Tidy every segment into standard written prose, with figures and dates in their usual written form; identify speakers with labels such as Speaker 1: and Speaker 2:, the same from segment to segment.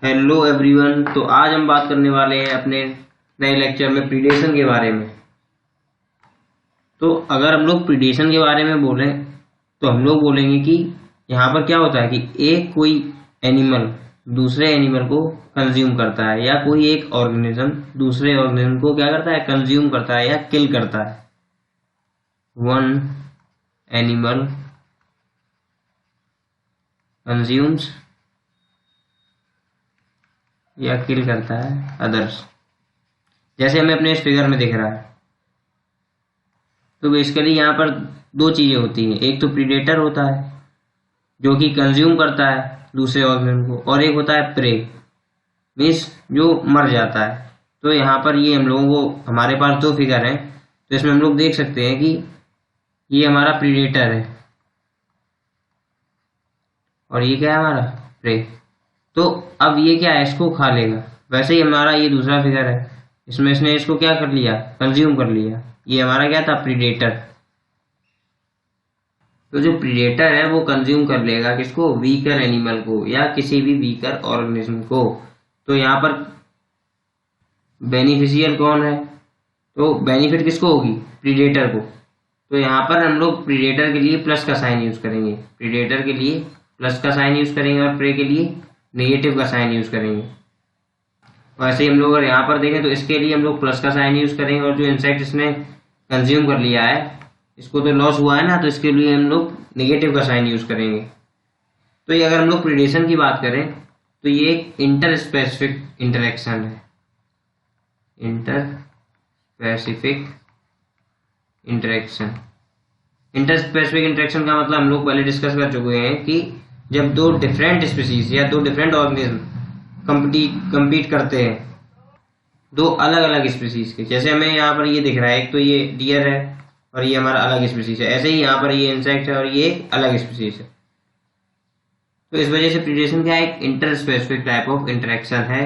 Speaker 1: Hello everyone. तो आज हम बात करने वाले हैं अपने नए लेक्चर में प्रीडेशन के बारे में। तो अगर हम लोग प्रीडेशन के बारे में बोलें तो हम लोग बोलेंगे कि यहाँ पर क्या होता है कि एक कोई एनिमल दूसरे एनिमल को कंज्यूम करता है, या कोई एक ऑर्गेनिज्म दूसरे ऑर्गेनिज्म को क्या करता है, कंज्यूम करता है या किल करता है। वन एनिमल कंज्यूम्स या किल करता है अदर्स। जैसे हमें अपने इस फिगर में दिख रहा है, तो बेसिकली यहाँ पर दो चीजें होती हैं। एक तो प्रीडेटर होता है जो कि कंज्यूम करता है दूसरे ऑर्गेनिज्म को, और एक होता है प्रे, मीन्स जो मर जाता है। तो यहाँ पर ये हम लोगों को, हमारे पास दो फिगर हैं, तो इसमें हम लोग देख सकते हैं कि ये हमारा प्रीडेटर है और ये क्या है, हमारा प्रे। तो अब ये क्या है, इसको खा लेगा। वैसे ही हमारा ये दूसरा फिगर है, इसमें इसने इसको क्या कर लिया, कंज्यूम कर लिया। ये हमारा क्या था, प्रीडेटर। तो जो प्रीडेटर है वो कंज्यूम कर लेगा किसको, वीकर एनिमल को या किसी भी वीकर ऑर्गेनिज्म को। तो यहाँ पर बेनिफिशियल कौन है, तो बेनिफिट किसको होगी, प्रीडेटर को। तो यहाँ पर हम लोग प्रीडेटर के लिए प्लस का साइन यूज करेंगे, प्रीडेटर के लिए प्लस का साइन यूज करेंगे और प्रे के लिए नेगेटिव का साइन यूज करेंगे। वैसे ही हम लोग अगर यहाँ पर देखें तो इसके लिए हम लोग प्लस का साइन यूज करेंगे, और जो इंसेक्ट इसने कंज्यूम कर लिया है, इसको तो लॉस हुआ है ना, तो इसके लिए हम लोग नेगेटिव का साइन यूज करेंगे। तो ये अगर हम लोग प्रीडेशन की बात करें तो ये एक इंटर स्पेसिफिक इंटरेक्शन है। Inter specific interaction, inter specific interaction का मतलब हम लोग पहले डिस्कस कर चुके हैं कि जब दो डिफरेंट स्पीसीज या दो डिफरेंट ऑर्गेनिज्म कंपीट करते हैं, दो अलग अलग स्पीसीज के। जैसे हमें यहाँ पर ये दिख रहा है, एक तो ये डियर है और ये हमारा अलग स्पीसीज है, ऐसे ही यहाँ पर ये इंसेक्ट है और ये अलग स्पीसीज है। तो इस वजह से प्रीडेशन क्या है, एक inter specific type of interaction है,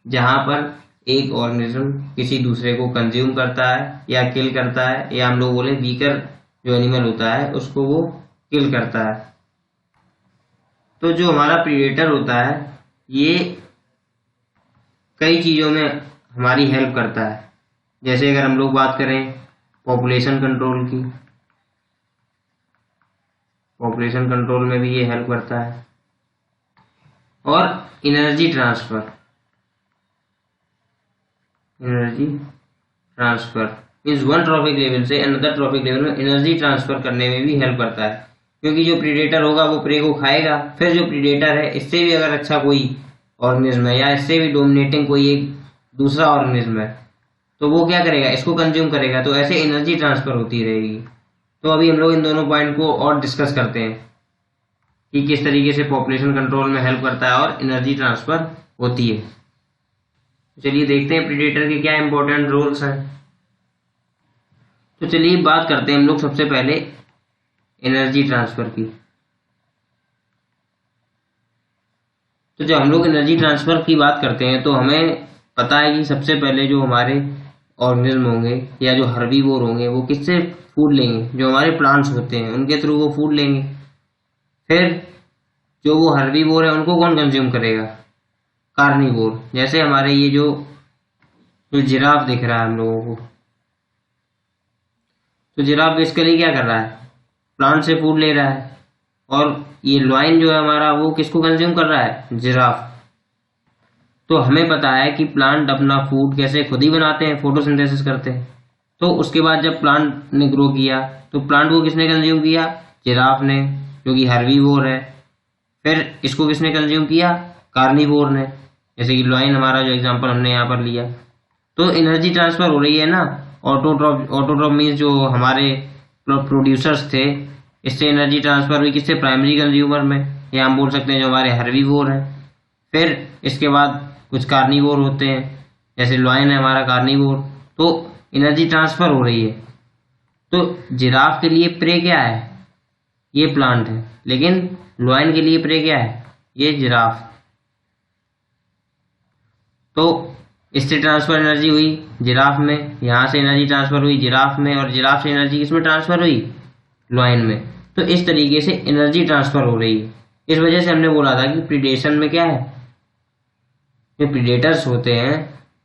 Speaker 1: जहां पर एक ऑर्गेनिज्म किसी दूसरे को कंज्यूम करता है या किल करता है, या हम लोग बोले वीकर जो एनिमल होता है उसको वो किल करता है। तो जो हमारा प्रीडेटर होता है ये कई चीजों में हमारी हेल्प करता है। जैसे अगर हम लोग बात करें पॉपुलेशन कंट्रोल की, पॉपुलेशन कंट्रोल में भी ये हेल्प करता है, और energy transfer, energy transfer means one trophic level से अनदर ट्रॉफिक लेवल में एनर्जी ट्रांसफर करने में भी हेल्प करता है। क्योंकि जो प्रीडेटर होगा वो प्रे को खाएगा, फिर जो प्रीडेटर है इससे भी अगर अच्छा कोई ऑर्गेनिज्म है या इससे भी डोमिनेटिंग कोई एक दूसरा ऑर्गेनिज्म है, तो वो क्या करेगा, इसको कंज्यूम करेगा। तो ऐसे एनर्जी ट्रांसफर होती रहेगी। तो अभी हम लोग इन दोनों पॉइंट को और डिस्कस करते हैं कि किस तरीके से पॉपुलेशन कंट्रोल में हेल्प करता है और एनर्जी ट्रांसफर होती है। चलिए देखते हैं प्रीडेटर के क्या इंपॉर्टेंट रोल्स हैं। तो चलिए बात करते हैं हम लोग सबसे पहले एनर्जी ट्रांसफर की। तो जब हम लोग एनर्जी ट्रांसफर की बात करते हैं तो हमें पता है कि सबसे पहले जो हमारे ऑर्गेनिज्म होंगे या जो हर्बीवोर होंगे वो किससे फूड लेंगे, जो हमारे प्लांट्स होते हैं उनके थ्रू वो फूड लेंगे। फिर जो वो हर्बीवोर है उनको कौन कंज्यूम करेगा, कार्निवोर। जैसे हमारे ये जो जिराफ दिख रहा है हम लोगों को, तो जिराफ बेसिकली क्या कर रहा है, प्लांट से फूड ले रहा है, और ये लॉइन जो है हमारा वो किसको कंज्यूम कर रहा है, जिराफ। तो हमें पता है कि प्लांट अपना फूड कैसे खुद ही बनाते हैं, फोटोसिंथेसिस करते हैं। तो उसके बाद जब प्लांट ने ग्रो किया तो प्लांट को किसने कंज्यूम किया, जिराफ ने, जो कि हर्बीवोर है। फिर इसको किसने कंज्यूम किया, कार्निवोर ने, जैसे कि लॉइन हमारा जो एग्जांपल हमने यहाँ पर लिया। तो एनर्जी ट्रांसफर हो रही है ना। ऑटोट्रॉफ मीन्स जो हमारे प्रोड्यूसर्स थे, इससे एनर्जी ट्रांसफर हुई किससे, प्राइमरी कंज्यूमर में, या हम बोल सकते हैं जो हमारे हर्बीवोर हैं। फिर इसके बाद कुछ कार्निवोर होते हैं, जैसे लॉयन है हमारा कार्निवोर। तो एनर्जी ट्रांसफर हो रही है। तो जिराफ के लिए प्रे क्या है, ये प्लांट है, लेकिन लॉयन के लिए प्रे क्या है, ये जिराफ। तो इससे ट्रांसफर एनर्जी हुई जिराफ में, यहाँ से एनर्जी ट्रांसफर हुई जिराफ में, और जिराफ से एनर्जी किसमें ट्रांसफर हुई, लॉयन में। तो इस तरीके से एनर्जी ट्रांसफर हो रही है। इस वजह से हमने बोला था कि प्रीडेशन में क्या है, जो प्रीडेटर्स होते हैं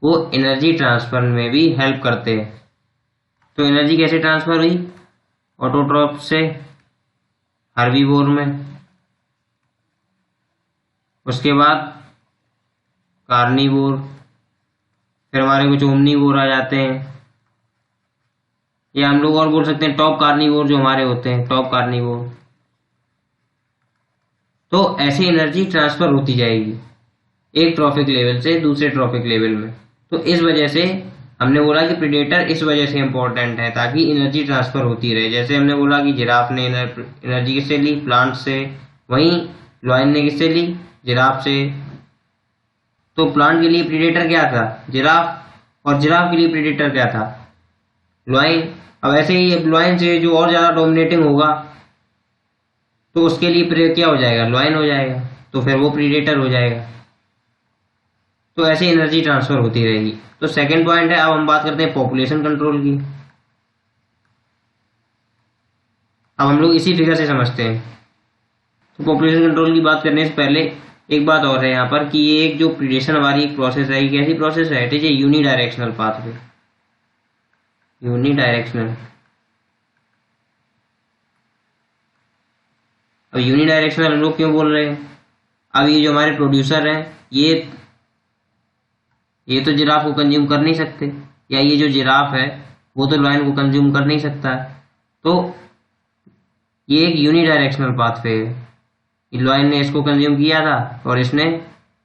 Speaker 1: वो एनर्जी ट्रांसफर में भी हेल्प करते हैं। तो एनर्जी कैसे ट्रांसफर हुई? ऑटोट्रॉफ से हर्बीवोर में, उसके बाद कार्निवोर, फिर हमारे कुछ ओमनीवोर आ जाते हैं, या हम लोग और बोल सकते हैं टॉप कार्निवोर जो हमारे होते हैं, टॉप कार्निवोर। तो ऐसी एनर्जी ट्रांसफर होती जाएगी एक ट्रॉफिक लेवल से दूसरे ट्रॉफिक लेवल में। तो इस वजह से हमने बोला कि प्रीडेटर इस वजह से इंपॉर्टेंट है, ताकि एनर्जी ट्रांसफर होती रहे। जैसे हमने बोला कि जिराफ ने एनर्जी किससे ली? प्लांट से। वहीं लॉयन ने किससे ली? जिराफ से। तो प्लांट के लिए प्रीडेटर क्या था? जिराफ, और जिराफ के लिए प्रीडेटर क्या था? लॉयन। अब ऐसे ही लॉयन से जो और ज्यादा डोमिनेटिंग होगा तो उसके लिए क्या हो जाएगा? लॉयन हो जाएगा, तो फिर वो प्रीडेटर हो जाएगा। तो ऐसे एनर्जी ट्रांसफर होती रहेगी। तो सेकंड पॉइंट है। अब हम बात करते हैं पॉपुलेशन कंट्रोल की। अब हम लोग इसी फिगर से समझते हैं। तो पॉपुलेशन कंट्रोल की बात करने से पहले एक बात और है यहाँ पर कि ये एक जो प्रीडेशन हमारी एक प्रोसेस है, ये कैसी प्रोसेस है? It is a unidirectional pathway. Unidirectional. अब यूनिडायरेक्शनल हम लोग क्यों बोल रहे हैं? अब ये जो हमारे प्रोड्यूसर हैं ये तो जिराफ को कंज्यूम कर नहीं सकते, या ये जो जिराफ है वो तो लॉयन को कंज्यूम कर नहीं सकता है। तो ये एक यूनिडायरेक्शनल पाथवे है। लॉयन ने इसको कंज्यूम किया था और इसने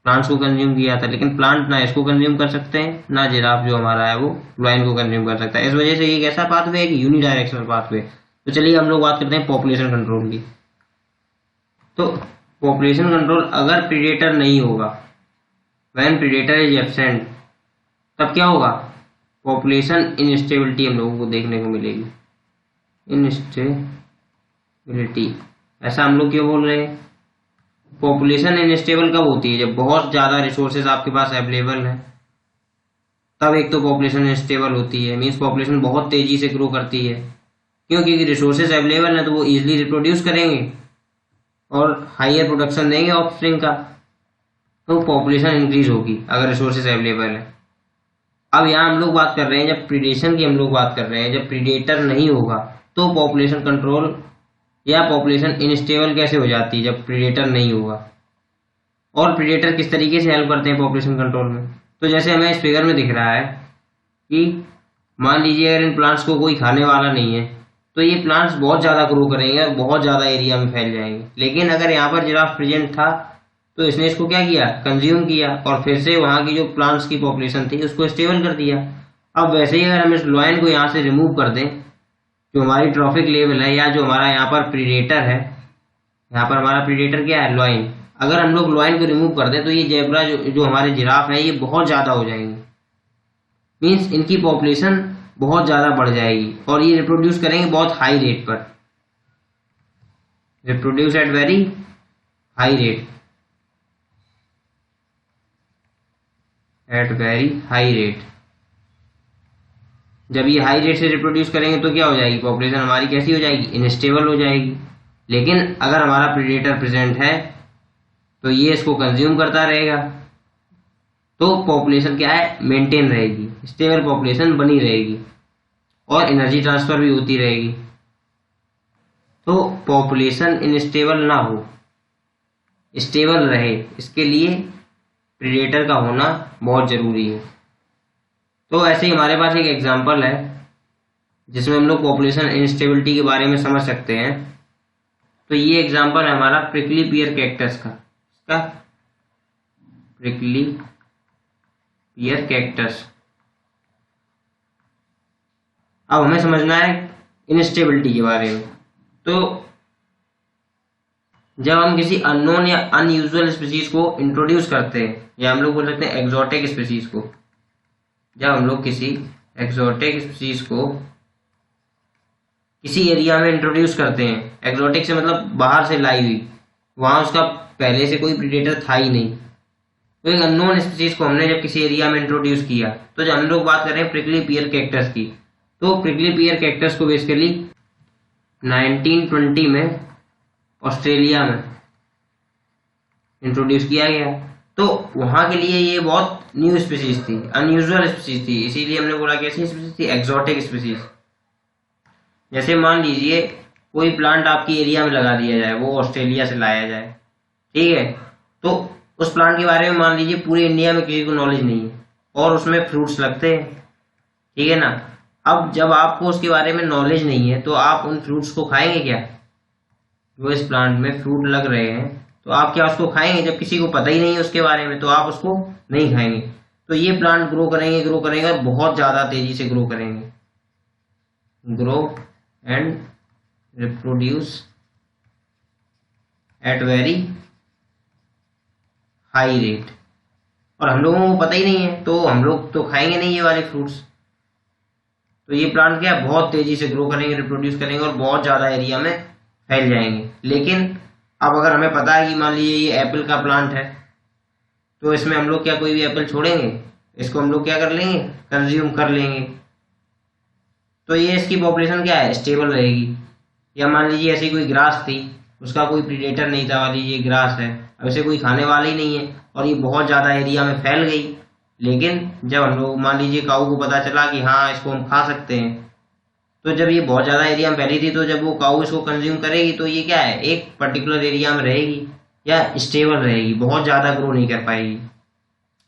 Speaker 1: प्लांट्स को कंज्यूम किया था, लेकिन प्लांट ना इसको कंज्यूम कर सकते हैं, ना जिराफ जो हमारा है वो लॉयन को कंज्यूम कर सकता है। इस वजह से ये कैसा पाथवे है? कि यूनिडायरेक्शनल पाथवे। तो चलिए हम लोग बात करते हैं पॉपुलेशन कंट्रोल की। तो पॉपुलेशन कंट्रोल अगर प्रीडेटर नहीं होगा, व्हेन प्रीडेटर इज एब्सेंट, तब क्या होगा? पॉपुलेशन इनस्टेबिलिटी हम लोगों को देखने को मिलेगी। इनस्टेबिलिटी, ऐसा हम लोग क्यों बोल रहे हैं? पॉपुलेशन इनस्टेबल कब होती है? जब बहुत ज्यादा रिसोर्सेज आपके पास अवेलेबल है, तब एक तो पॉपुलेशन इनस्टेबल होती है। मीन्स पॉपुलेशन बहुत तेजी से ग्रो करती है। क्यों? क्योंकि रिसोर्सेज अवेलेबल है तो वो इजिली रिप्रोड्यूस करेंगे और हाइयर प्रोडक्शन देंगे ऑफस्प्रिंग का, तो पॉपुलेशन इंक्रीज होगी अगर रिसोर्सेज अवेलेबल है। अब यहाँ हम लोग बात कर रहे हैं जब प्रीडेशन की हम लोग बात कर रहे हैं, जब प्रीडेटर नहीं होगा तो पॉपुलेशन कंट्रोल या पॉपुलेशन इनस्टेबल कैसे हो जाती है? जब प्रीडेटर नहीं होगा। और प्रीडेटर किस तरीके से हेल्प करते हैं पॉपुलेशन कंट्रोल में? तो जैसे हमें इस फिगर में दिख रहा है कि मान लीजिए अगर इन प्लांट्स को कोई खाने वाला नहीं है तो ये प्लांट्स बहुत ज्यादा ग्रो करेंगे और बहुत ज्यादा एरिया में फैल जाएंगे। लेकिन अगर यहाँ पर जिराफ प्रेजेंट था तो इसने इसको क्या किया? कंज्यूम किया, और फिर से वहां की जो प्लांट्स की पॉपुलेशन थी उसको स्टेबल कर दिया। अब वैसे ही अगर हम इस लॉयन को यहाँ से रिमूव कर दें, जो हमारी ट्रॉफिक लेवल है, या जो हमारा यहाँ पर प्रीडेटर है, यहाँ पर हमारा प्रीडेटर क्या है? लॉयन। अगर हम लोग लॉयन को रिमूव कर दें तो ये जेब्रा जो हमारे जिराफ है ये बहुत ज्यादा हो जाएंगे। मीन्स इनकी पॉपुलेशन बहुत ज्यादा बढ़ जाएगी और ये रिप्रोड्यूस करेंगे बहुत हाई रेट पर। Reproduce at very high rate, at very high rate. जब ये हाई रेट से रिप्रोड्यूस करेंगे तो क्या हो जाएगी? पॉपुलेशन हमारी कैसी हो जाएगी? इनस्टेबल हो जाएगी। लेकिन अगर हमारा प्रीडेटर प्रेजेंट है तो ये इसको कंज्यूम करता रहेगा, तो पॉपुलेशन क्या है? मेंटेन रहेगी, स्टेबल पॉपुलेशन बनी रहेगी और एनर्जी ट्रांसफर भी होती रहेगी। तो पॉपुलेशन इनस्टेबल ना हो, स्टेबल रहे, इसके लिए प्रीडेटर का होना बहुत जरूरी है। तो ऐसे ही हमारे पास एक एग्जांपल है जिसमें हम लोग पॉपुलेशन इनस्टेबिलिटी के बारे में समझ सकते हैं। तो ये एग्जांपल है हमारा प्रिकली पियर कैक्टस का। इसका प्रिकली पियर कैक्टस। अब हमें समझना है इनस्टेबिलिटी के बारे में। तो जब हम किसी अननोन या अनयूजुअल स्पीसीज को इंट्रोड्यूस करते हैं, या हम लोग बोल सकते हैं एक्सोटिक स्पीसीज को, जब हम लोग किसी एक्सोटिक स्पीसीज को किसी एरिया में इंट्रोड्यूस करते हैं, एक्सोटिक से मतलब बाहर से लाई हुई, वहां उसका पहले से कोई प्रीडेटर था ही नहीं, तो एक अननोन स्पीसीज को हमने जब किसी एरिया में इंट्रोड्यूस किया, तो जब हम लोग बात कर रहे हैं प्रिकली पियर कैक्टस की, तो प्रिकली पियर कैक्टस को बेसिकली 1920 में ऑस्ट्रेलिया में इंट्रोड्यूस किया गया। तो वहां के लिए ये बहुत न्यू स्पीसीज थी, अनयूजुअल स्पीसीज थी, इसीलिए हमने बोला कैसी स्पीसीज थी, एक्सोटिक स्पीसीज। जैसे मान लीजिए कोई प्लांट आपकी एरिया में लगा दिया जाए, वो ऑस्ट्रेलिया से लाया जाए, ठीक है, तो उस प्लांट के बारे में मान लीजिए पूरे इंडिया में किसी को नॉलेज नहीं है और उसमें फ्रूट्स लगते हैं, ठीक है ना। अब जब आपको उसके बारे में नॉलेज नहीं है तो आप उन फ्रूट्स को खाएंगे क्या? जो इस प्लांट में फ्रूट लग रहे हैं तो आप क्या उसको खाएंगे? जब किसी को पता ही नहीं है उसके बारे में तो आप उसको नहीं खाएंगे। तो ये प्लांट ग्रो करेंगे और बहुत ज्यादा तेजी से ग्रो करेंगे, grow and reproduce at very high rate. और हम लोगों को पता ही नहीं है तो हम लोग तो खाएंगे नहीं ये वाले फ्रूट्स। तो ये प्लांट क्या बहुत तेजी से ग्रो करेंगे, रिप्रोड्यूस करेंगे और बहुत ज्यादा एरिया में फैल जाएंगे। लेकिन अब अगर हमें पता है कि मान लीजिए ये एप्पल का प्लांट है, तो इसमें हम लोग क्या कोई भी एप्पल छोड़ेंगे? इसको हम लोग क्या कर लेंगे? कंज्यूम कर लेंगे। तो ये इसकी पॉपुलेशन क्या है? स्टेबल रहेगी। या मान लीजिए ऐसी कोई ग्रास थी, उसका कोई प्रीडेटर नहीं था, मान लीजिए ग्रास है, अब इसे कोई खाने वाला ही नहीं है और ये बहुत ज्यादा एरिया में फैल गई। लेकिन जब हम लोग मान लीजिए काऊ को पता चला कि हाँ इसको हम खा सकते हैं, तो जब ये बहुत ज्यादा एरिया में फैली थी तो जब वो काऊ इसको कंज्यूम करेगी तो ये क्या है, एक पर्टिकुलर एरिया में रहेगी या स्टेबल रहेगी, बहुत ज्यादा ग्रो नहीं कर पाएगी,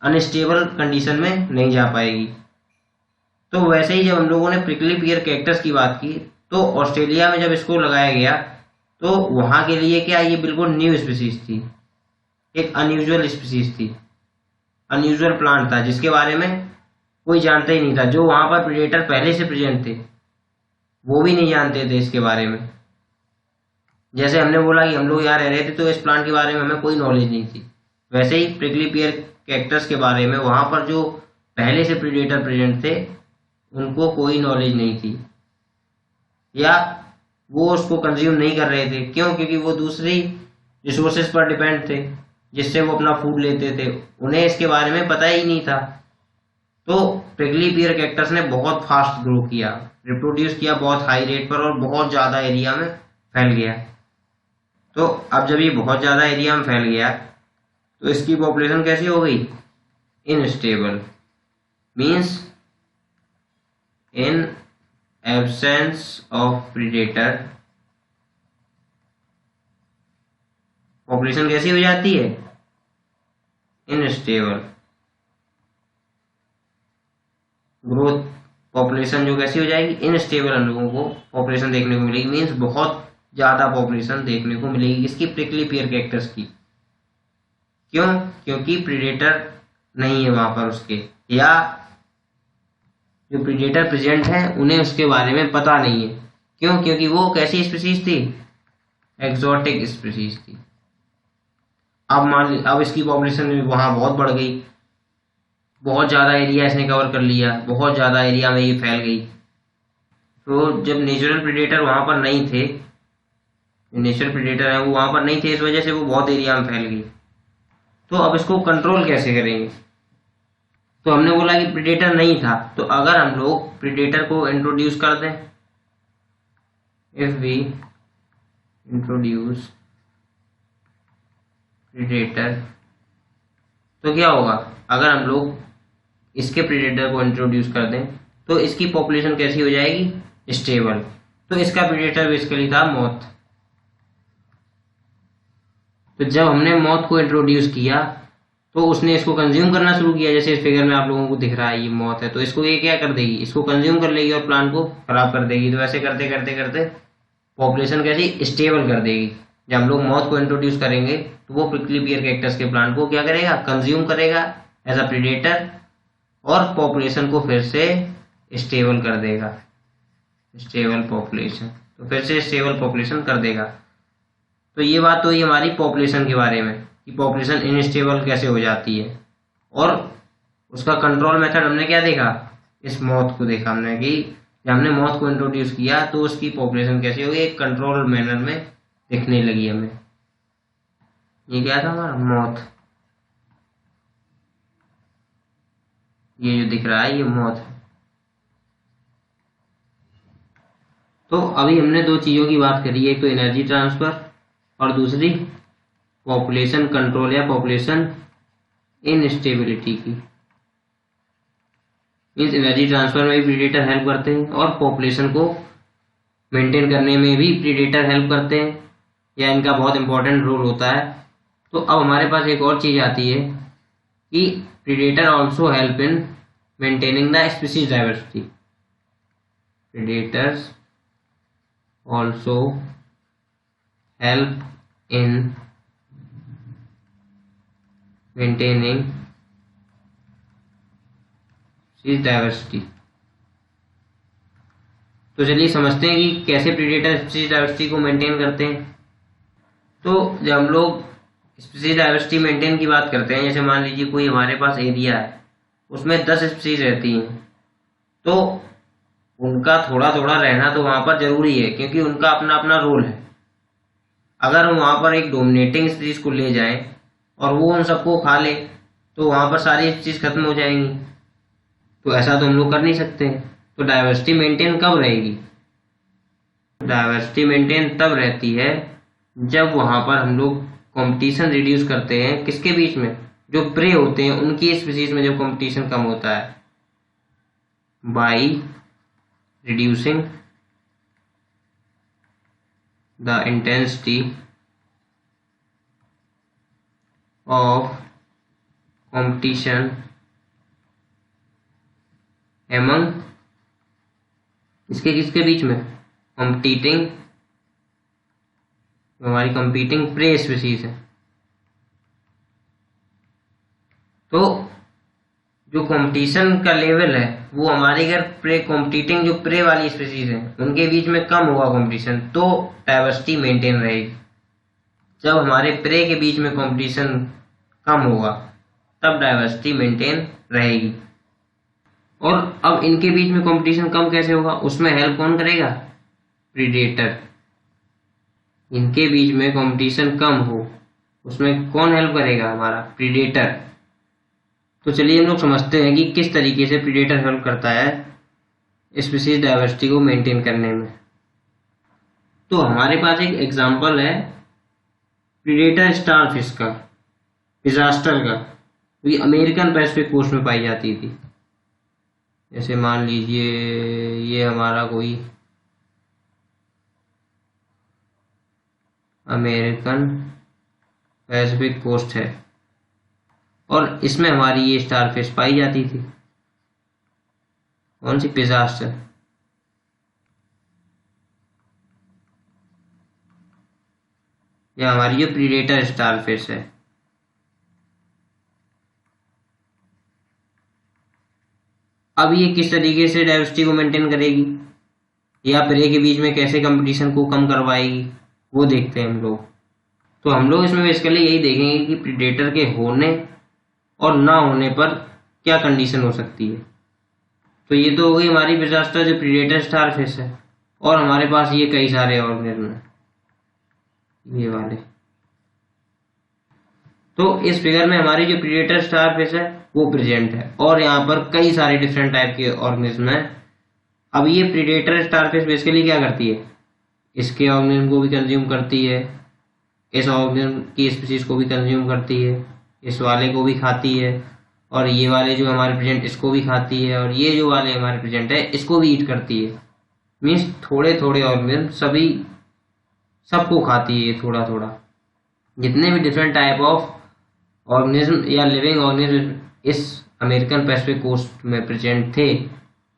Speaker 1: अनस्टेबल कंडीशन में नहीं जा पाएगी। तो वैसे ही जब हम लोगों ने प्रिकली पियर कैक्टस की बात की, तो ऑस्ट्रेलिया में जब इसको लगाया गया तो वहां के लिए क्या ये बिल्कुल न्यू स्पीसीज थी, एक अनयूजुअल स्पीसीज थी, अनयूजुअल प्लांट था जिसके बारे में कोई जानता ही नहीं था। जो वहां पर प्रेडेटर पहले से प्रेजेंट थे वो भी नहीं जानते थे इसके बारे में। जैसे हमने बोला कि हम लोग यहाँ रह रहे थे तो इस प्लांट के बारे में हमें कोई नॉलेज नहीं थी, वैसे ही प्रिकली पियर कैक्टस के बारे में वहां पर जो पहले से प्रेडेटर प्रेजेंट थे उनको कोई नॉलेज नहीं थी या वो उसको कंज्यूम नहीं कर रहे थे। क्यों? क्योंकि वो दूसरी रिसोर्सेज पर डिपेंड थे जिससे वो अपना फूड लेते थे, उन्हें इसके बारे में पता ही नहीं था। तो प्रिकली पियर कैक्टस ने बहुत फास्ट ग्रो किया, रिप्रोड्यूस किया बहुत हाई रेट पर और बहुत ज्यादा एरिया में फैल गया। तो अब जब ये बहुत ज्यादा एरिया में फैल गया तो इसकी पॉपुलेशन कैसी हो गई? Instable, means in absence of predator population कैसी हो जाती है? इनस्टेबल। ग्रोथ पॉपुलेशन जो कैसी हो जाएगी? इनस्टेबल। हम लोगों को पॉपुलेशन देखने को मिलेगी, मीन्स बहुत ज्यादा पॉपुलेशन देखने को मिलेगी इसकी प्रिकली पियर कैक्टस की। क्यों? क्योंकि प्रीडेटर नहीं है वहां पर उसके, या जो प्रीडेटर प्रेजेंट है उन्हें उसके बारे में पता नहीं है। क्यों? क्योंकि वो कैसी स्पीसीज थी? एक्सोटिक स्पीसीज थी। अब इसकी पॉपुलेशन वहां बहुत बढ़ गई, बहुत ज्यादा एरिया इसने कवर कर लिया, बहुत ज्यादा एरिया में ये फैल गई। तो जब नेचुरल प्रेडेटर वहां पर नहीं थे, नेचुरल प्रेडेटर है वो वहां पर नहीं थे, इस वजह से वो बहुत एरिया में फैल गई। तो अब इसको कंट्रोल कैसे करेंगे? तो हमने बोला कि प्रेडेटर नहीं था, तो अगर हम लोग प्रेडेटर को इंट्रोड्यूस कर दें, इफ वी इंट्रोड्यूस प्रेडेटर, तो क्या होगा? अगर हम लोग इसके प्रेडेटर को इंट्रोड्यूस कर दें तो इसकी पॉपुलेशन कैसी हो जाएगी? स्टेबल। तो इसका प्रेडेटर बेसिकली था मॉथ। तो जब हमने मॉथ को इंट्रोड्यूस किया तो उसने इसको कंज्यूम करना शुरू किया। जैसे इस फिगर में आप लोगों को दिख रहा है ये मॉथ है, तो इसको ये क्या कर देगी? इसको कंज्यूम कर लेगी और प्लांट को खराब कर देगी। तो ऐसे करते करते करते पॉपुलेशन कैसी? स्टेबल कर देगी। जब हम लोग मॉथ को इंट्रोड्यूस करेंगे तो वो प्रिकली पियर कैक्टस के प्लांट को क्या करेगा? कंज्यूम करेगा एज अ प्रेडेटर और पॉपुलेशन को फिर से स्टेबल कर देगा, स्टेबल पॉपुलेशन। तो फिर से स्टेबल पॉपुलेशन कर देगा। तो ये बात तो ये हमारी पॉपुलेशन के बारे में कि पॉपुलेशन इनस्टेबल कैसे हो जाती है। और उसका कंट्रोल मेथड हमने क्या देखा? इस मॉथ को देखा हमने कि जब हमने मॉथ को इंट्रोड्यूस किया तो उसकी पॉपुलेशन कैसी हो गई? एक कंट्रोल मैनर में दिखने लगी हमें। ये क्या था हमारा? मॉथ। ये जो दिख रहा है ये मॉथ है। तो अभी हमने दो चीजों की बात करी, एक तो एनर्जी ट्रांसफर और दूसरी पॉपुलेशन कंट्रोल या पॉपुलेशन इनस्टेबिलिटी की। मीन्स एनर्जी ट्रांसफर में भी प्रीडेटर हेल्प करते हैं और पॉपुलेशन को मेंटेन करने में भी प्रीडेटर हेल्प करते हैं, या इनका बहुत इंपॉर्टेंट रोल होता है। तो अब हमारे पास एक और चीज आती है कि predator also help in maintaining the species diversity. Predators also help in maintaining species diversity. तो चलिए समझते हैं कि कैसे प्रीडेटर स्पीशीज डाइवर्सिटी को मेंटेन करते हैं। तो जब हम लोग स्पीशीज डाइवर्सिटी मेंटेन की बात करते हैं, जैसे मान लीजिए कोई हमारे पास एरिया है, उसमें 10 स्पीशीज रहती हैं, तो उनका थोड़ा थोड़ा रहना तो वहां पर जरूरी है, क्योंकि उनका अपना अपना रोल है। अगर हम वहां पर एक डोमिनेटिंग स्पीशीज को ले जाएं और वो उन सबको खा ले, तो वहां पर सारी स्पीशीज खत्म हो जाएंगी। तो ऐसा तो हम लोग कर नहीं सकते। तो डाइवर्सिटी मेंटेन कब रहेगी? डाइवर्सिटी मेंटेन तब रहती है जब वहां पर हम लोग कंपटीशन रिड्यूस करते हैं। किसके बीच में? जो प्रे होते हैं उनकी स्पीशीज में जब कंपटीशन कम होता है, by reducing the intensity of competition among किसके बीच में? कंपीटिंग, हमारी कंपीटिंग प्रे स्पीशीज है। तो जो कंपटीशन का लेवल है वो हमारे अगर प्रे कंपीटिंग जो प्रे वाली स्पीशीज है उनके बीच में कम होगा कंपटीशन, तो डाइवर्सिटी मेंटेन रहेगी। जब हमारे प्रे के बीच में कंपटीशन कम होगा तब डाइवर्सिटी मेंटेन रहेगी। और अब इनके बीच में कंपटीशन कम कैसे होगा? उसमें हेल्प कौन करेगा? प्रीडेटर। इनके बीच में कंपटीशन कम हो उसमें कौन हेल्प करेगा? हमारा प्रीडेटर। तो चलिए हम लोग समझते हैं कि किस तरीके से प्रीडेटर हेल्प करता है स्पीशीज डाइवर्सिटी को मेंटेन करने में। तो हमारे पास एक एग्जांपल है प्रीडेटर स्टारफिश का, पिज़ास्टर का, तो ये अमेरिकन पैसिफिक कोस्ट में पाई जाती थी। जैसे मान लीजिए ये हमारा कोई अमेरिकन पैसिफिक कोस्ट है और इसमें हमारी ये स्टारफिश पाई जाती थी। कौन सी? पिज़ास्टर। यह हमारी जो प्रीडेटर स्टारफिश है। अब ये किस तरीके से डाइवर्सिटी को मेंटेन करेगी या प्रे के बीच में कैसे कंपटीशन को कम करवाएगी, वो देखते हैं हम लोग। तो हम लोग इसमें बेसिकली यही देखेंगे कि प्रीडेटर के होने और ना होने पर क्या कंडीशन हो सकती है। तो ये तो हो गई हमारी पिज़ास्टर जो प्रीडेटर स्टारफिश है, और हमारे पास ये कई सारे ऑर्गेनिज्म हैं ये वाले। तो इस फिगर में हमारी जो प्रीडेटर स्टारफिश है वो प्रेजेंट है, और यहाँ पर कई सारे डिफरेंट टाइप के ऑर्गेनिज्म हैं। अब ये प्रीडेटर स्टारफिश बेसिकली क्या करती है? इसके ऑर्गेनिज्म को भी कंज्यूम करती है, इस ऑर्गेनिज्म की स्पीशीज को भी कंज्यूम करती है, इस वाले को भी खाती है, और ये वाले जो हमारे प्रेजेंट इसको भी खाती है, और ये जो वाले हमारे प्रेजेंट है इसको भी ईट करती है। मीन्स थोड़े थोड़े ऑर्गेनिज्म सभी सबको खाती है थोड़ा थोड़ा। जितने भी डिफरेंट टाइप ऑफ ऑर्गेनिज्म या लिविंग ऑर्गेनिज्म इस अमेरिकन पैसिफिक कोस्ट में प्रेजेंट थे,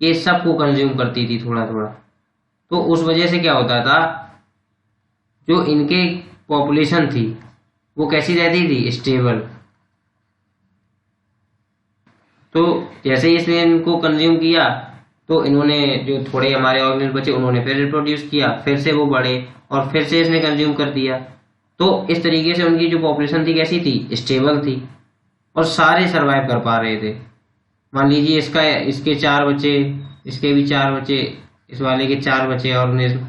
Speaker 1: ये सबको कंज्यूम करती थी थोड़ा थोड़ा। तो उस वजह से क्या होता था, जो इनके पॉपुलेशन थी वो कैसी रहती थी? स्टेबल। तो जैसे ही इसने इनको कंज्यूम किया तो इन्होंने जो थोड़े हमारे ऑर्गेनिज्म बचे उन्होंने फिर रिप्रोड्यूस किया, फिर से वो बढ़े और फिर से इसने कंज्यूम कर दिया। तो इस तरीके से उनकी जो पॉपुलेशन थी कैसी थी? स्टेबल थी, और सारे सरवाइव कर पा रहे थे। मान लीजिए इसके 4 बच्चे, इसके भी 4 बच्चे, इस वाले के 4 बच्चे ऑर्गेनिज्म,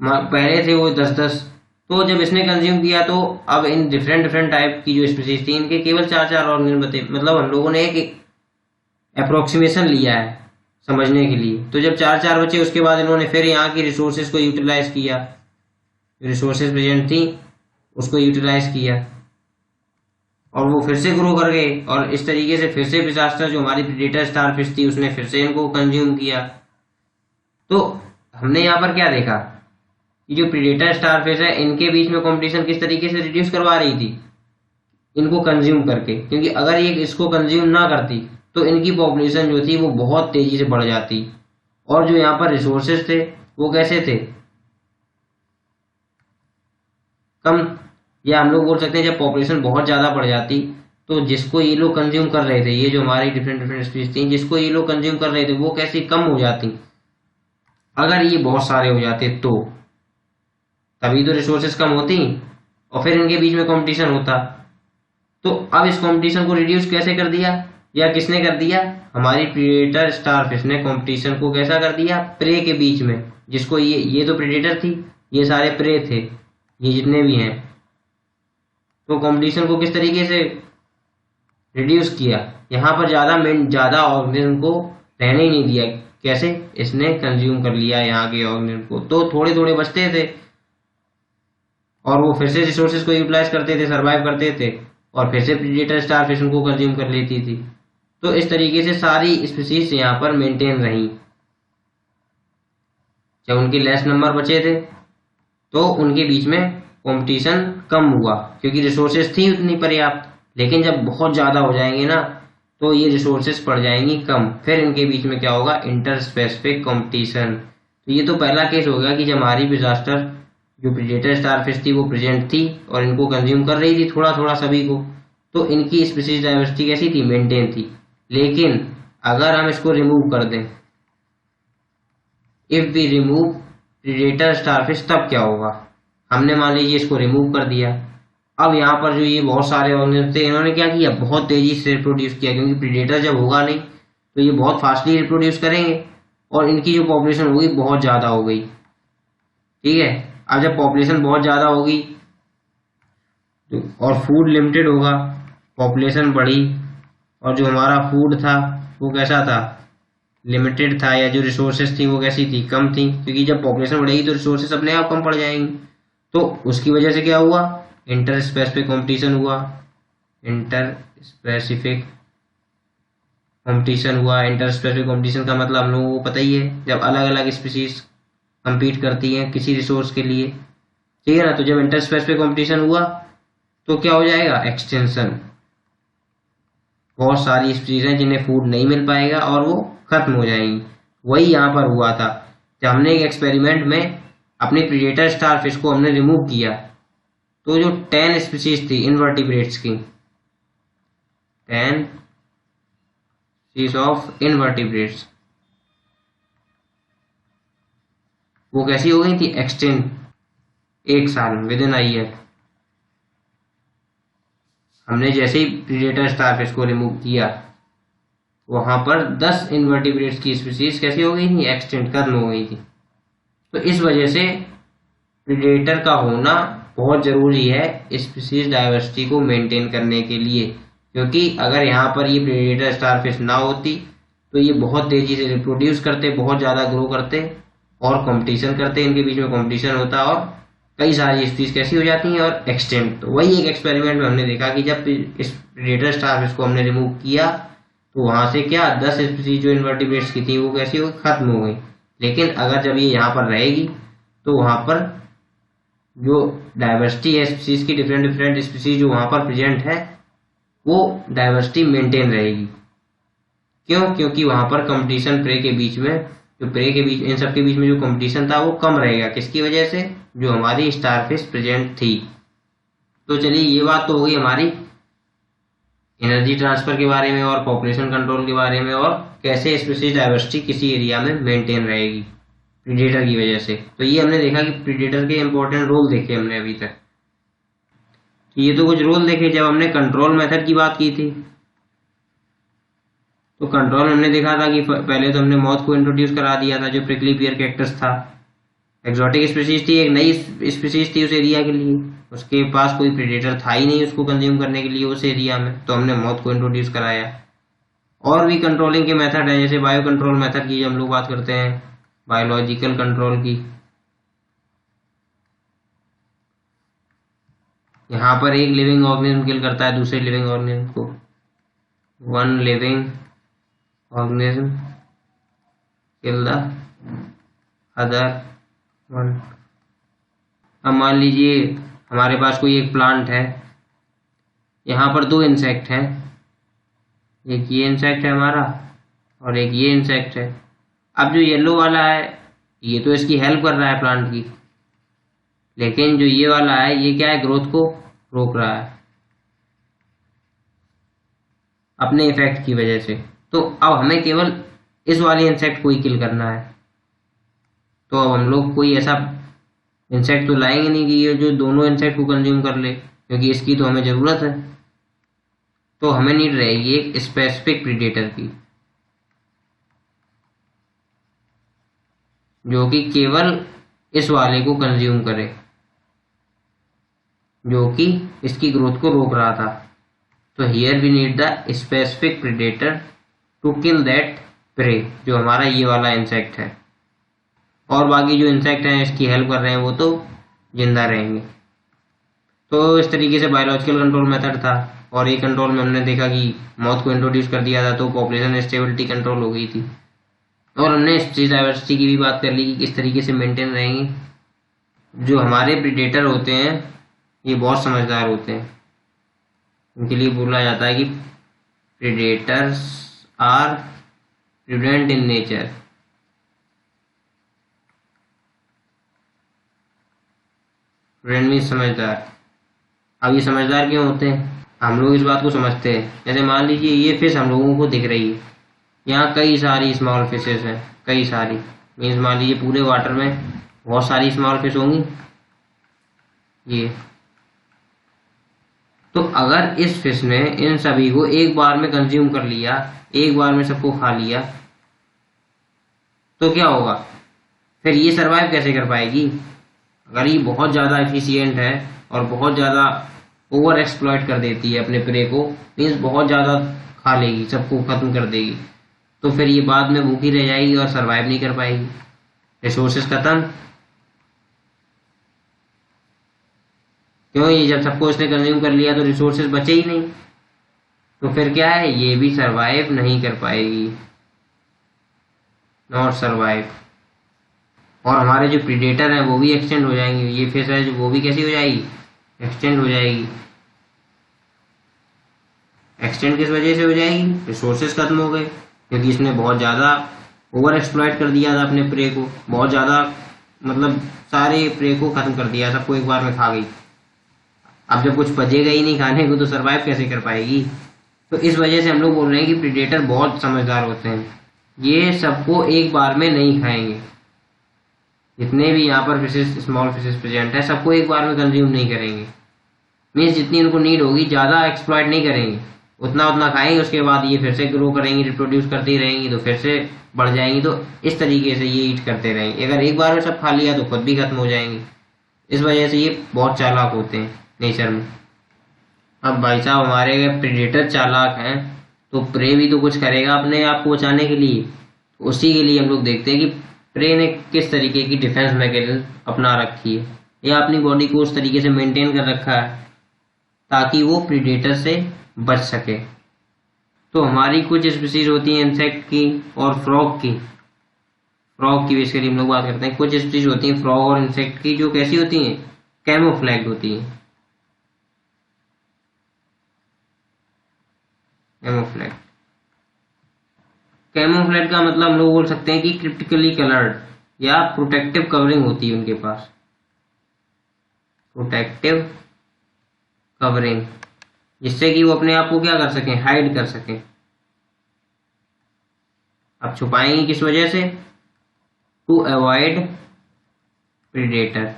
Speaker 1: पहले थे वो 10-10। तो जब इसने कंज्यूम किया तो अब इन डिफरेंट टाइप की जो स्पीशीज थी इनके केवल 4-4 ऑर्गेनिज्म बचे। मतलब हम लोगों ने एक अप्रोक्सीमेशन लिया है समझने के लिए। तो जब 4-4 बचे उसके बाद इन्होंने फिर यहाँ की रिसोर्सेज को यूटिलाइज किया, रिसोर्सेज प्रेजेंट थी उसको यूटिलाइज किया, और वो फिर से ग्रो कर गए, और इस तरीके से फिर से डिजास्टर जो हमारी प्रेडेटर स्टारफिश थी उसने फिर से इनको कंज्यूम किया। तो हमने यहाँ पर क्या देखा कि जो प्रेडेटर स्टारफिश है इनके बीच में कंपटीशन किस तरीके से रिड्यूस करवा रही थी, इनको कंज्यूम करके, क्योंकि अगर ये इसको कंज्यूम ना करती तो इनकी पॉपुलेशन जो थी वो बहुत तेजी से बढ़ जाती, और जो यहाँ पर रिसोर्सेज थे वो कैसे थे, कम, या हम लोग बोल सकते हैं जब पॉपुलेशन बहुत ज्यादा बढ़ जाती तो जिसको ये लोग कंज्यूम कर रहे थे, ये जो हमारी डिफरेंट डिफरेंट स्पीशीज थी जिसको ये लोग कंज्यूम कर रहे थे वो कैसी कम हो जाती, अगर ये बहुत सारे हो जाते तो तभी तो रिसोर्सेज कम होती और फिर इनके बीच में कंपटीशन होता। तो अब इस कंपटीशन को रिड्यूस कैसे कर दिया, या किसने कर दिया, हमारी प्रेडेटर स्टारफिश ने कंपटीशन को कैसा कर दिया, प्रे के बीच में, जिसको ये तो प्रेडेटर थी, ये सारे प्रे थे, ये जितने भी हैं, तो कंपटीशन को किस तरीके से रिड्यूस किया, यहाँ पर ज्यादा ऑर्गेनिज्म को रहने ही नहीं दिया, कैसे, इसने कंज्यूम कर लिया यहाँ के ऑर्गेनिज्म को, तो थोड़े थोड़े बचते थे और वो फिर से रिसोर्सेज को यूटिलाइज करते थे, सरवाइव करते थे, और फिर से प्रेडेटर स्टारफिश उनको कंज्यूम कर लेती थी। तो इस तरीके से सारी स्पीशीज यहाँ पर मेंटेन रही। जब उनके लेस नंबर बचे थे तो उनके बीच में कंपटीशन कम हुआ क्योंकि रिसोर्सेज थी उतनी पर्याप्त, लेकिन जब बहुत ज्यादा हो जाएंगे ना तो ये रिसोर्सेज पड़ जाएंगी कम, फिर इनके बीच में क्या होगा, इंटर स्पेसिफिक कंपटीशन। तो ये तो पहला केस हो गया कि जब हमारी डिजास्टर जो प्रेडेटर स्टारफिश थी वो प्रेजेंट थी और इनको कंज्यूम कर रही थी थोड़ा थोड़ा सभी को, तो इनकी स्पीशीज डाइवर्सिटी कैसी थी, मेंटेन थी। लेकिन अगर हम इसको रिमूव कर दें, if we remove predator starfish, तब क्या होगा, हमने मान लीजिए इसको रिमूव कर दिया, अब यहाँ पर जो ये बहुत सारे ऑर्गेनिज्म थे इन्होंने क्या किया, बहुत तेजी से रिप्रोड्यूस किया, क्योंकि प्रेडेटर जब होगा नहीं तो ये बहुत फास्टली रिप्रोड्यूस करेंगे और इनकी जो पॉपुलेशन होगी बहुत ज्यादा हो गई। ठीक है, अब जब पॉपुलेशन बहुत ज्यादा होगी तो और फूड लिमिटेड होगा, पॉपुलेशन बढ़ी और जो हमारा फूड था वो कैसा था, लिमिटेड था, या जो रिसोर्सेज थी वो कैसी थी, कम थी, क्योंकि जब पॉपुलेशन बढ़ेगी तो रिसोर्सेज अपने आप कम पड़ जाएंगी। तो उसकी वजह से क्या हुआ, इंटर स्पेसिफिक कॉम्पिटिशन हुआ, इंटर स्पेसिफिक कॉम्पिटिशन हुआ। इंटर स्पेसिफिक कॉम्पिटिशन का मतलब हम लोगों को पता ही है, जब अलग अलग स्पीशीज compete करती हैं किसी रिसोर्स के लिए, ठीक है ना। तो जब इंटर स्पेसिफिक कॉम्पिटिशन हुआ तो क्या हो जाएगा, एक्सटेंशन, बहुत सारी स्पीशीज हैं जिन्हें फूड नहीं मिल पाएगा और वो खत्म हो जाएंगी। वही यहाँ पर हुआ था, जब हमने एक एक्सपेरिमेंट में अपनी प्रेडेटर स्टारफिश को हमने रिमूव किया तो जो 10 स्पीशीज थी इनवर्टिब्रेट्स की, 10 स्पीशीज ऑफ इनवर्टिब्रेट्स, वो कैसी हो गई थी, एक्सटेंट, एक साल विद इन अ ईयर। हमने जैसे ही प्रेडेटर स्टारफिश को रिमूव किया वहां पर 10 इनवर्टिब्रेट्स की स्पीशीज कैसी हो गई थी, एक्सटेंट, खत्म हो गई थी। तो इस वजह से प्रेडेटर का होना बहुत जरूरी है स्पीशीज डाइवर्सिटी को मेंटेन करने के लिए, क्योंकि अगर यहाँ पर ये प्रेडेटर स्टारफिश ना होती तो ये बहुत तेजी से रिप्रोड्यूस करते, बहुत ज्यादा ग्रो करते और कंपटीशन करते, इनके बीच में कंपटीशन होता और कई सारी स्पीशीज कैसी हो जाती हैं और एक्सटेंट। तो वही एक एक्सपेरिमेंट में हमने देखा कि जब इस प्रेडेटर स्टारफिश को हमने रिमूव किया तो वहां से क्या 10 स्पीशीज जो इनवर्टिब्रेट्स की थी वो कैसी हो, खत्म हो गई। लेकिन अगर जब ये यहाँ पर रहेगी तो वहां पर जो डाइवर्सिटी है स्पीशीज की, डिफरेंट डिफरेंट स्पीशीज जो वहां पर प्रेजेंट है वो डाइवर्सिटी मेंटेन रहेगी। क्यों, क्योंकि वहां पर कंपटीशन प्रे के बीच में, जो प्रे के बीच, इन सबके बीच में जो कंपटीशन था वो कम रहेगा, किसकी वजह से, जो हमारी स्टारफिश प्रेजेंट थी। तो चलिए ये बात तो होगी हमारी एनर्जी ट्रांसफर के बारे में और पॉपुलेशन कंट्रोल के बारे में और कैसे स्पीशीज डाइवर्सिटी किसी एरिया में मेंटेन रहेगी प्रीडेटर की वजह से। तो ये हमने देखा कि प्रीडेटर के इंपॉर्टेंट रोल देखे हमने अभी तक। तो ये तो कुछ रोल देखे। जब हमने कंट्रोल मेथड की बात की थी तो कंट्रोल हमने देखा था कि पहले तो हमने मौत को इंट्रोड्यूस करा दिया था, जो प्रिकली पियर कैक्टस था, एक्सोटिक स्पीशीज थी, एक नई स्पीशीज थी उस एरिया के लिए, उसके पास कोई प्रेडेटर था ही नहीं उसको कंज्यूम करने के लिए उस एरिया में, तो हमने मौत को इंट्रोड्यूस कराया। और भी कंट्रोलिंग के मेथड है, जैसे बायो कंट्रोल मेथड की हम लोग बात करते हैं, बायोलॉजिकल कंट्रोल की, यहाँ पर एक लिविंग ऑर्गेनिज्म किल करता है दूसरे लिविंग ऑर्गेनिज्म को, one living organism kill the other one. अब मान लीजिए हमारे पास कोई एक प्लांट है, यहाँ पर दो इंसेक्ट हैं, एक ये इंसेक्ट है हमारा और एक ये इंसेक्ट है। अब जो येलो वाला है ये तो इसकी हेल्प कर रहा है प्लांट की, लेकिन जो ये वाला है ये क्या है, ग्रोथ को रोक रहा है अपने इफेक्ट की वजह से। तो अब हमें केवल इस वाले इंसेक्ट को ही किल करना है। तो अब हम लोग कोई ऐसा इंसेक्ट तो लाएंगे नहीं कि ये जो दोनों इंसेक्ट को कंज्यूम कर ले, क्योंकि इसकी तो हमें ज़रूरत है। तो हमें नीड रहेगी एक स्पेसिफिक प्रीडेटर की, जो कि केवल इस वाले को कंज्यूम करे, जो कि इसकी ग्रोथ को रोक रहा था। तो here we need the specific predator to kill that prey, जो हमारा ये वाला इंसेक्ट है। और बाकी जो इंसेक्ट हैं इसकी हेल्प कर रहे हैं वो तो जिंदा रहेंगे। तो इस तरीके से बायोलॉजिकल कंट्रोल मेथड था, और ये कंट्रोल में हमने देखा कि मौत को इंट्रोड्यूस कर दिया था तो पॉपुलेशन स्टेबिलिटी कंट्रोल हो गई थी। और हमने स्पीशीज डाइवर्सिटी की भी बात कर ली कि किस तरीके से मेंटेन रहेंगे। जो हमारे प्रीडेटर होते हैं ये बहुत समझदार होते हैं, उनके लिए बोला जाता है कि predators are prudent in nature. Prudent means समझदार। अब ये समझदार क्यों होते हैं, हम लोग इस बात को समझते हैं। जैसे मान लीजिए ये फिश हम लोगों को दिख रही है, यहाँ कई सारी स्मॉल फिशेस हैं, कई सारी मीन्स मान लीजिए पूरे वाटर में बहुत सारी स्मॉल फिश होंगी ये। तो अगर इस फिश ने इन सभी को एक बार में कंज्यूम कर लिया, एक बार में सबको खा लिया, तो क्या होगा, फिर ये सरवाइव कैसे कर पाएगी। अगर ये बहुत ज़्यादा एफिशिएंट है और बहुत ज़्यादा ओवर एक्सप्लॉइट कर देती है अपने प्रे को, मीन्स बहुत ज़्यादा खा लेगी, सबको खत्म कर देगी, तो फिर ये बाद में भूखी रह जाएगी और सरवाइव नहीं कर पाएगी, रिसोर्सेज खत्म। क्यों, ये जब सबको इसने कंज्यूम कर लिया तो रिसोर्सेज बचे ही नहीं, तो फिर क्या है, ये भी सरवाइव नहीं कर पाएगी, नॉट सरवाइव। और हमारे जो प्रीडेटर हैं वो भी एक्सटेंड हो जाएंगे। ये फिश है जो वो भी कैसी हो जाएगी, एक्सटेंड हो जाएगी। एक्सटेंड किस वजह से हो जाएगी, रिसोर्सेज खत्म हो गए, क्योंकि इसने बहुत ज़्यादा ओवर एक्सप्लॉइट कर दिया था अपने प्रे को, बहुत ज़्यादा मतलब सारे प्रे को खत्म कर दिया, सबको एक बार में खा गई। अब जब कुछ बचेगा ही नहीं खाने को तो सरवाइव कैसे कर पाएगी। तो इस वजह से हम लोग बोल रहे हैं कि प्रीडेटर बहुत समझदार होते हैं, ये सबको एक बार में नहीं खाएंगे। जितने भी यहाँ पर फिशेस, स्मॉल फिशेस प्रेजेंट है, सबको एक बार में कंज्यूम नहीं करेंगे। मीन्स जितनी उनको नीड होगी, ज़्यादा एक्सप्लॉइट नहीं करेंगे, उतना उतना खाएंगे, उसके बाद ये फिर से ग्रो करेंगी, रिप्रोड्यूस करती रहेंगी, तो फिर से बढ़ जाएंगी। तो इस तरीके से ये ईट करते रहेंगे। अगर एक बार में सब खा लिया तो खुद भी खत्म हो जाएंगे। इस वजह से ये बहुत चालाक होते हैं नेचर में। अब भाई साहब हमारे प्रेडेटर चालाक हैं तो प्रे भी तो कुछ करेगा अपने आप को बचाने के लिए। तो उसी के लिए हम लोग देखते हैं कि प्रे ने किस तरीके की डिफेंस मैकेनिज्म अपना रखी है, या अपनी बॉडी को उस तरीके से मेंटेन कर रखा है ताकि वो प्रीडेटर से बच सके। तो हमारी कुछ स्पीशीज होती हैं इंसेक्ट की और फ्रॉग की। फ्रॉग की बेसिकली हम लोग बात करते हैं। कुछ स्पीशीज होती हैं फ्रॉग और इंसेक्ट की जो कैसी होती हैं, कैमोफ्लैग्ड होती हैं। कैमोफ्लैग, कैमोफ्लैग का मतलब हम लोग बोल सकते हैं कि क्रिप्टिकली कलर्ड या प्रोटेक्टिव कवरिंग होती है उनके पास, प्रोटेक्टिव कवरिंग, जिससे कि वो अपने आप को क्या कर सकें, हाइड कर सकें। अब छुपाएंगे किस वजह से, टू अवॉइड प्रीडेटर।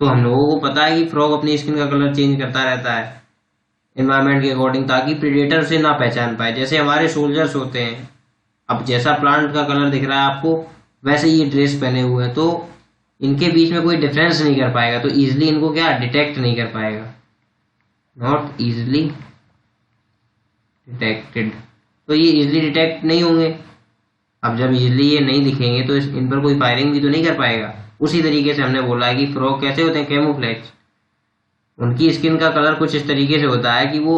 Speaker 1: तो हम लोगों को पता है कि फ्रॉग अपनी स्किन का कलर चेंज करता रहता है एनवायरनमेंट के अकॉर्डिंग, ताकि प्रीडेटर से ना पहचान पाए। जैसे हमारे सोल्जर्स होते हैं, अब जैसा प्लांट का कलर दिख रहा है आपको वैसे ये ड्रेस पहने हुए हैं, तो इनके बीच में कोई डिफरेंस नहीं कर पाएगा, तो इजिली इनको क्या डिटेक्ट नहीं कर पाएगा, नॉट इजिली डिटेक्टेड। तो ये इजिली डिटेक्ट नहीं होंगे। अब जब इजिली ये नहीं दिखेंगे तो इन पर कोई फायरिंग भी तो नहीं कर पाएगा, उसी तरीके से हमने बोला है कि फ्रॉग कैसे होते हैं, कैमोफ्लेज। उनकी स्किन का कलर कुछ इस तरीके से होता है कि वो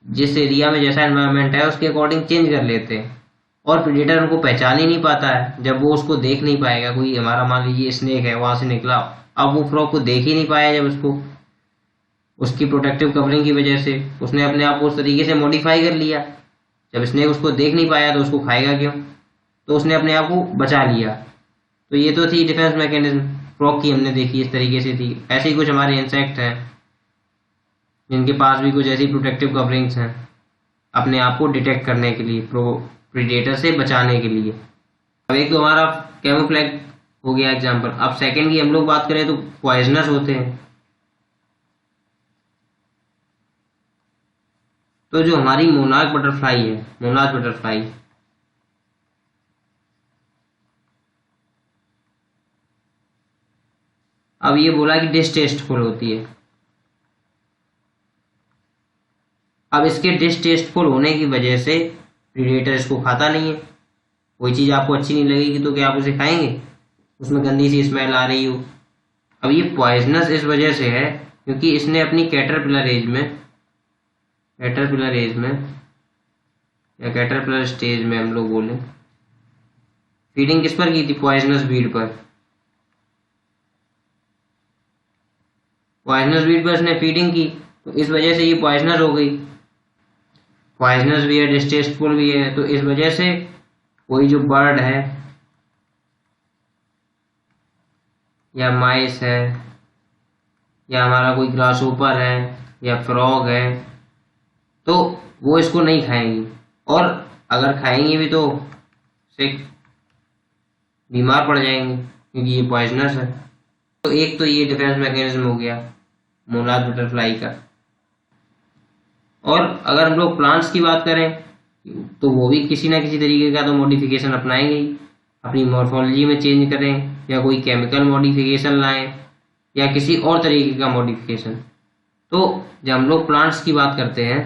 Speaker 1: जिस एरिया में जैसा एनवायरनमेंट है उसके अकॉर्डिंग चेंज कर लेते हैं, और प्रेडेटर उनको पहचान ही नहीं पाता है जब वो उसको देख नहीं पाएगा। कोई हमारा मान लीजिए स्नेक है, वहां से निकला, अब वो फ्रॉग को देख ही नहीं पाया, जब उसको उसकी प्रोटेक्टिव कवरिंग की वजह से उसने अपने आप को उस तरीके से मॉडिफाई कर लिया। जब स्नेक उसको देख नहीं पाया तो उसको खाएगा क्यों, तो उसने अपने आप को बचा लिया। तो ये तो थी डिफेंस मैकेनिज्म फ्रॉग की, हमने देखी इस तरीके से थी। ऐसे ही कुछ हमारे इंसेक्ट हैं जिनके पास भी कुछ ऐसी प्रोटेक्टिव कवरिंग्स हैं अपने आप को डिटेक्ट करने के लिए, प्रेडेटर से बचाने के लिए। अब एक तो हमारा कैमोफ्लेज हो गया एग्जांपल। अब सेकंड की हम लोग बात करें तो पॉइजनस होते हैं। तो जो हमारी मोनार्क बटरफ्लाई है, मोनार्क बटरफ्लाई, अब ये बोला कि डिसटेस्टफुल होती है। अब इसके डिसटेस्टफुल होने की वजह से प्रीडेटर इसको खाता नहीं है। कोई चीज आपको अच्छी नहीं लगेगी तो क्या आप उसे खाएंगे, उसमें गंदी सी स्मेल आ रही हो। अब ये पॉइजनस इस वजह से है क्योंकि इसने अपनी कैटरपिलर एज में या कैटरपिलर स्टेज में हम लोग बोले, फीडिंग किस पर की थी, पॉइजनस बीड पर। पॉइजनस बीड पर इसने फीडिंग की, तो इस वजह से ये पॉइजनस हो गई। पॉइजनस भी है, डिस्टेस्टफुल भी है, तो इस वजह से कोई जो बर्ड है या माइस है या हमारा कोई ग्रासहोपर है या फ्रॉग है, तो वो इसको नहीं खाएंगी, और अगर खाएंगी भी तो से बीमार पड़ जाएंगे क्योंकि ये पॉइजनस है। तो एक तो ये डिफेंस मैकेनिज्म हो गया मोनार्क बटरफ्लाई का। और अगर हम लोग प्लांट्स की बात करें तो वो भी किसी ना किसी तरीके का तो मॉडिफिकेशन अपनाएंगे ही, अपनी मॉर्फोलॉजी में चेंज करें या कोई केमिकल मॉडिफिकेशन लाएं या किसी और तरीके का मॉडिफिकेशन। तो जब हम लोग प्लांट्स की बात करते हैं,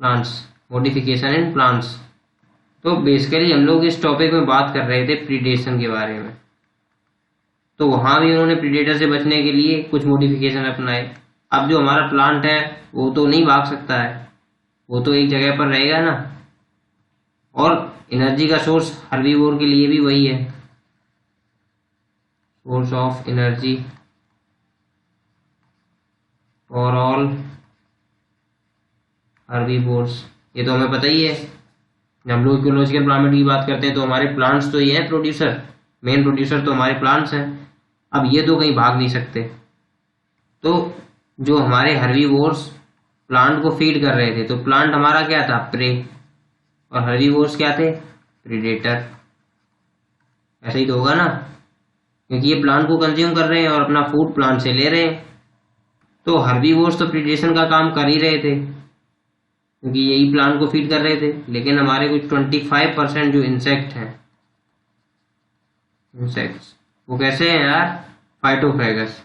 Speaker 1: प्लांट्स, मॉडिफिकेशन इन प्लांट्स, तो बेसिकली हम लोग इस टॉपिक में बात कर रहे थे प्रीडेशन के बारे में। तो वहां भी उन्होंने प्रीडेटर से बचने के लिए कुछ मॉडिफिकेशन अपनाए। अब जो हमारा प्लांट है वो तो नहीं भाग सकता है, वो तो एक जगह पर रहेगा ना, और एनर्जी का सोर्स हर्बीवोर के लिए भी वही है, source of energy for all herbivores. ये तो हमें पता ही है। जब हम लोग इकोलॉजिकल प्लांट की बात करते हैं तो हमारे प्लांट्स तो ये हैं प्रोड्यूसर, मेन प्रोड्यूसर तो हमारे प्लांट्स हैं। अब ये तो कहीं भाग नहीं सकते। तो जो हमारे हर्बीवोर्स प्लांट को फीड कर रहे थे, तो प्लांट हमारा क्या था, प्रे, और हर्बीवोर्स क्या थे, प्रीडेटर। ऐसा ही तो होगा ना, क्योंकि ये प्लांट को कंज्यूम कर रहे हैं और अपना फूड प्लांट से ले रहे हैं। तो हर्बीवोर्स तो प्रीडेशन का काम कर ही रहे थे क्योंकि यही प्लांट को फीड कर रहे थे। लेकिन हमारे कुछ 25% जो इंसेक्ट हैं, इंसेक्ट्स, वो कैसे हैं यार, फाइटोफेगस।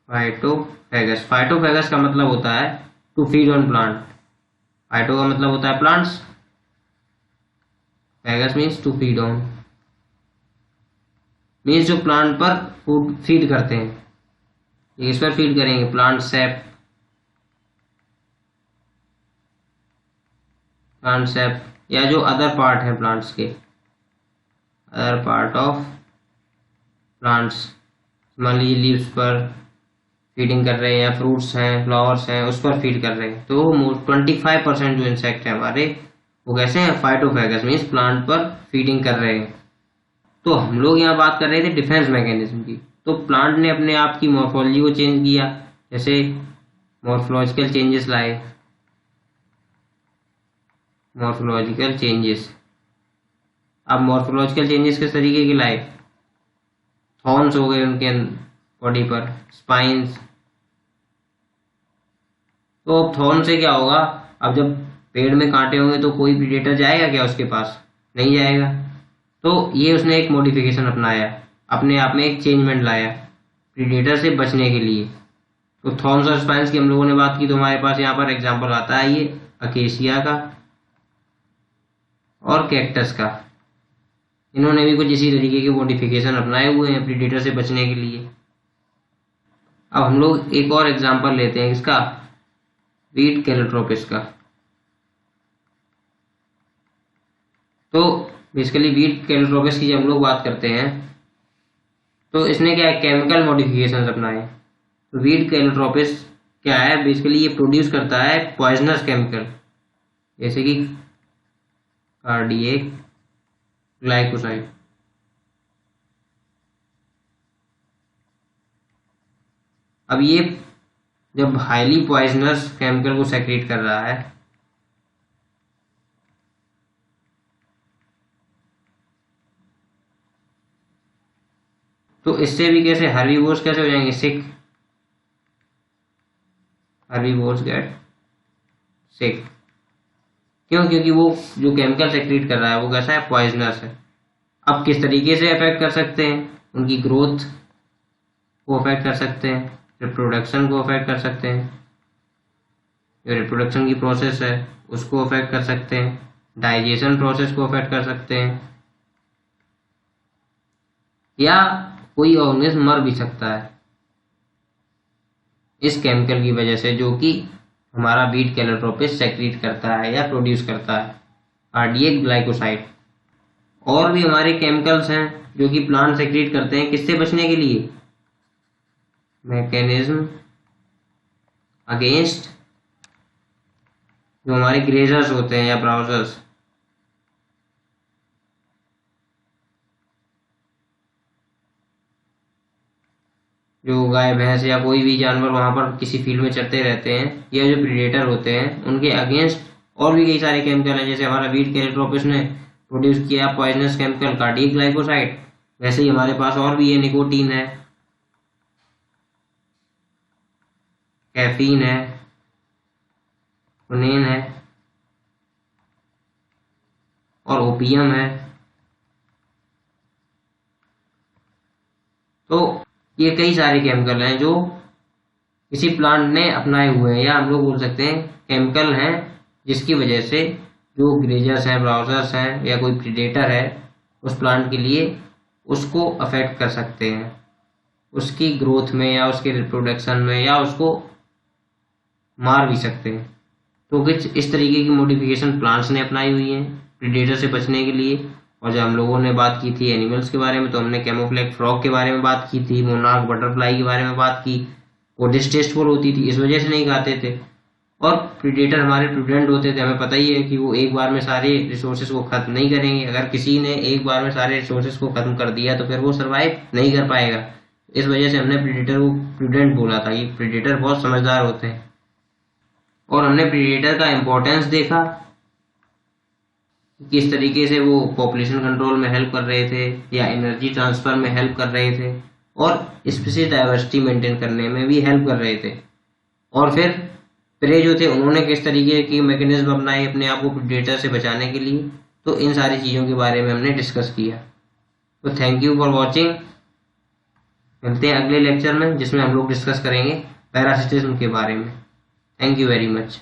Speaker 1: फाइटोफेगस का मतलब होता है to feed on plant. Phyto का मतलब होता है plants, phagous means to feed on, means जो प्लांट पर फूड फीड करते हैं। ये इस पर फीड करेंगे, प्लांट सैप, या जो अदर पार्ट है प्लांट्स के, अदर पार्ट ऑफ प्लांट्स, मान लीजिए लीव्स पर फीडिंग कर रहे हैं या फ्रूट्स हैं, फ्लावर्स हैं, उस पर फीड कर रहे हैं। तो 25% जो इंसेक्ट है हमारे, वो कैसे हैं, फाइटोफेगस, मीन्स प्लांट पर फीडिंग कर रहे हैं। तो हम लोग यहाँ बात कर रहे थे डिफेंस मैकेनिज्म की। तो प्लांट ने अपने आप की मॉर्फोलॉजी को चेंज किया, जैसे मॉर्फोलॉजिकल चेंजेस लाए, मॉर्फोलॉजिकल चेंजेस। अब मॉर्फोलॉजिकल चेंजेस किस तरीके के लाए, थॉर्न्स हो गए उनके बॉडी पर, स्पाइंस। तो अब थॉर्न से क्या होगा, अब जब पेड़ में कांटे होंगे तो कोई प्रीडेटर जाएगा क्या उसके पास, नहीं जाएगा। तो ये उसने एक मॉडिफिकेशन अपनाया, अपने आप में एक चेंजमेंट लाया प्रीडेटर से बचने के लिए। तो थॉर्न्स और स्पाइंस की हम लोगों ने बात की, तो हमारे पास यहाँ पर एग्जांपल आता है ये अकेशिया का और कैक्टस का। इन्होंने भी कुछ इसी तरीके के मॉडिफिकेशन अपनाए हुए हैं प्रीडेटर से बचने के लिए। अब हम लोग एक और एग्जांपल लेते हैं इसका, वीट कैलोट्रोपिस का। तो बेसिकली वीट कैलोट्रोपिस की जब हम लोग बात करते हैं तो इसने क्या है, केमिकल मॉडिफिकेशन अपनाए। तो वीट कैलोट्रोपिस क्या है, बेसिकली ये प्रोड्यूस करता है पॉइजनस केमिकल, जैसे कि कार्डियक ग्लाइकोसाइड। अब ये जब हाईली पॉइजनस केमिकल को सेक्रेट कर रहा है तो इससे भी कैसे हर्बीवोर्स कैसे हो जाएंगे, सिक। Herbivores get sick. क्यों? क्योंकि वो जो केमिकल सेक्रेट कर रहा है वो कैसा है, पॉइजनस है। अब किस तरीके से अफेक्ट कर सकते हैं, उनकी ग्रोथ को अफेक्ट कर सकते हैं, रिप्रोडक्शन को अफेक्ट कर सकते हैं, जो रिप्रोडक्शन की प्रोसेस है उसको अफेक्ट कर सकते हैं, डाइजेशन प्रोसेस को अफेक्ट कर सकते हैं, या कोई ऑर्गेनिज्म मर भी सकता है इस केमिकल की वजह से, जो कि हमारा वीट कैलोट्रोपिस सेक्रेट करता है या प्रोड्यूस करता है, कार्डियक ग्लाइकोसाइड। और भी हमारे केमिकल्स हैं जो कि प्लांट सेक्रेट करते हैं, किससे बचने के लिए, मैकेनिज्म अगेंस्ट जो हमारे ग्रेजर्स होते हैं या ब्राउजर्स। जो गाय भैंस या कोई भी जानवर वहां पर किसी फील्ड में चलते रहते हैं, या जो प्रीडेटर होते हैं उनके अगेंस्ट और भी कई सारे केमिकल हैं। जैसे हमारा वीट कैलोट्रोपिस ने प्रोड्यूस किया पॉइजनस केमिकल कार्डियक ग्लाइकोसाइड, वैसे ही हमारे पास और भी है, निकोटीन है, कैफीन है, क्विनीन है और ओपियम है। तो ये कई सारे केमिकल हैं जो किसी प्लांट ने अपनाए हुए हैं, या हम लोग बोल सकते हैं केमिकल हैं जिसकी वजह से जो ग्रेजर्स हैं, ब्राउजर्स हैं या कोई प्रीडेटर है उस प्लांट के लिए उसको अफेक्ट कर सकते हैं, उसकी ग्रोथ में या उसके रिप्रोडक्शन में, या उसको मार भी सकते हैं। तो कुछ इस तरीके की मॉडिफिकेशन प्लांट्स ने अपनाई हुई हैं प्रीडेटर से बचने के लिए। और जब हम लोगों ने बात की थी एनिमल्स के बारे में तो हमने कैमोफ्लेज फ्रॉग के बारे में बात की थी, मोनार्क बटरफ्लाई के बारे में बात की। वो डिस्टेस्टफुल होती थी, इस वजह से नहीं खाते थे। और प्रीडेटर हमारे प्रूडेंट होते थे, हमें पता ही है कि वो एक बार में सारे रिसोर्सेज को खत्म नहीं करेंगे। अगर किसी ने एक बार में सारे रिसोर्सेज को खत्म कर दिया तो फिर वो सर्वाइव नहीं कर पाएगा। इस वजह से हमने प्रीडेटर को प्रूडेंट बोला था, कि प्रीडेटर बहुत समझदार होते हैं। और हमने प्रीडेटर का इम्पोर्टेंस देखा, किस तरीके से वो पॉपुलेशन कंट्रोल में हेल्प कर रहे थे या एनर्जी ट्रांसफर में हेल्प कर रहे थे और स्पीशीज डाइवर्सिटी मेंटेन करने में भी हेल्प कर रहे थे। और फिर प्रे जो थे उन्होंने किस तरीके की मैकेनिज्म अपनाए अपने आप को प्रेडेटर से बचाने के लिए। तो इन सारी चीज़ों के बारे में हमने डिस्कस किया। तो थैंक यू फॉर वॉचिंग। मिलते हैं अगले लेक्चर में जिसमें हम लोग डिस्कस करेंगे पैरासिटिज्म के बारे में। Thank you very much.